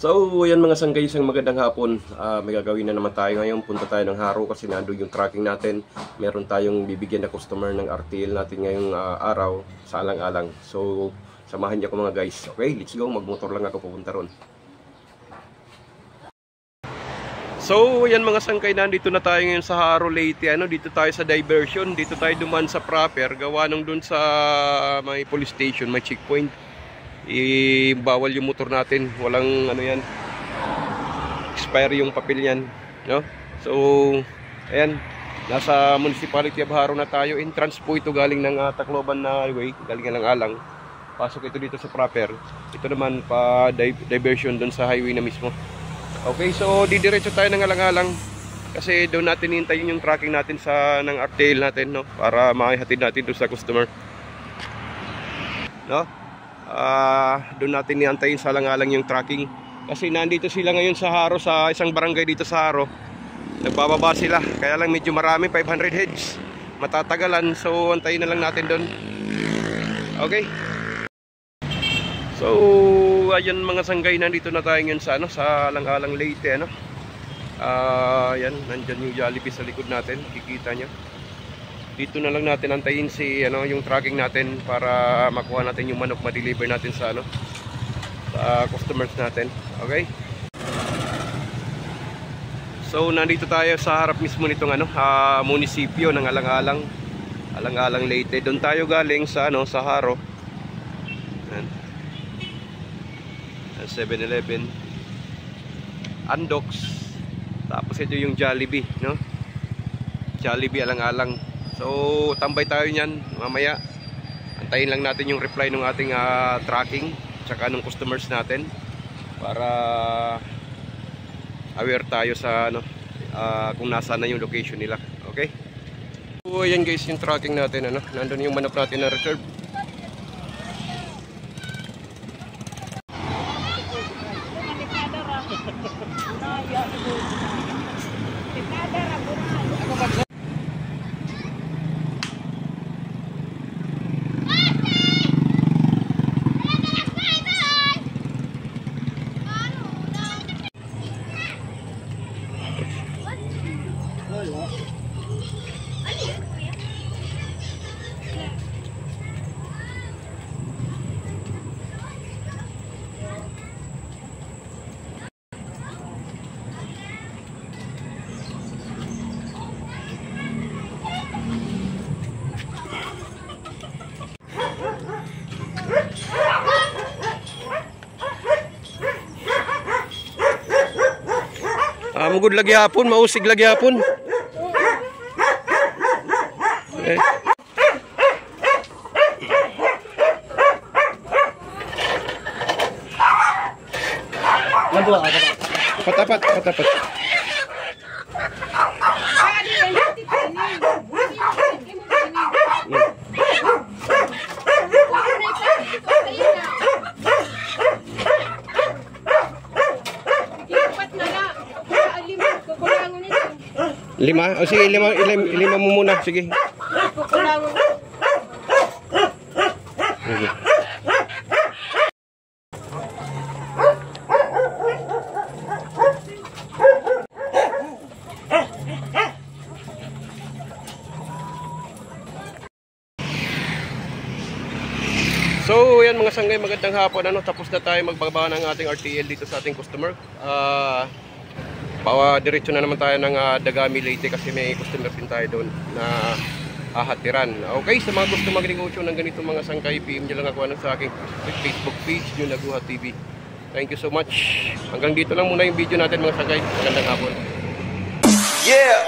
So, yan mga sanggay, isang magandang hapon. May gagawin na naman tayo ngayon. Punta tayo ng Haro kasi nandun yung tracking natin. Meron tayong bibigyan na customer ng RTL natin ngayong araw sa alang-alang. So, samahan niyo ako mga guys. Okay, let's go. Magmotor lang ako pupunta ron. So, yan mga sangkay, nandito na tayo ngayon sa Haro Leyte. Dito tayo sa diversion. Dito tayo duman sa proper. Gawa nung dun sa may police station, may checkpoint. Bawal yung motor natin, walang yan, expire yung papel yan, no? So ayan, nasa municipality of Haro na tayo. Entrance po ito galing ng Tacloban na highway, galing ng Alang. Pasok ito dito sa proper. Ito naman pa diversion doon sa highway na mismo. Okay, so didiretso tayo ng Alang-alang kasi doon natin hintayin yung tracking natin ng RTL natin, no? Para maihatid natin doon sa customer, no? Doon natin niantayin sa alang-alang yung tracking kasi nandito sila ngayon sa Haro, sa isang barangay dito sa Haro. Nagbababa sila, kaya lang medyo marami, 500 heads, matatagalan. So antayin na lang natin doon. Okay, so ayan mga sanggay, nandito na tayo ngayon sa sa alang-alang Leyte, yan, nandyan yung Jollibee sa likod natin, kikita nyo. Dito na lang natin antayin yung tracking natin para makuha natin yung manok, ma-deliver natin sa sa customers natin. Okay? So nandito tayo sa harap mismo nitong munisipyo ng Alang-alang Leyte. Doon tayo galing sa sa Haro. 7-Eleven, Andox. Tapos ito yung Jollibee, no? Jollibee Alang-alang. So tambay tayo niyan mamaya. Antayin lang natin yung reply ng ating tracking tsaka ng customers natin para aware tayo sa kung nasaan na yung location nila. Okay? So ayan guys, yung tracking natin, nandun yung manok natin na reserve. Mugod lagi hapon, mausig lagi hapon. Patapat. Lima? O sige, lima mo muna. Sige. So yan mga sanggay, magandang hapon. Tapos na tayo magbaba ng ating RTL dito sa ating customer. Diretso na naman tayo ng Dagami Leyte kasi may customer din tayo doon na hatiran. Okay, sa mga gusto magnegosyo ng ganito mga sangkay, PM nyo lang ako sa aking Facebook page, yung Naguha TV. Thank you so much. Hanggang dito lang muna yung video natin mga sangkay. Magandang hapon. Yeah!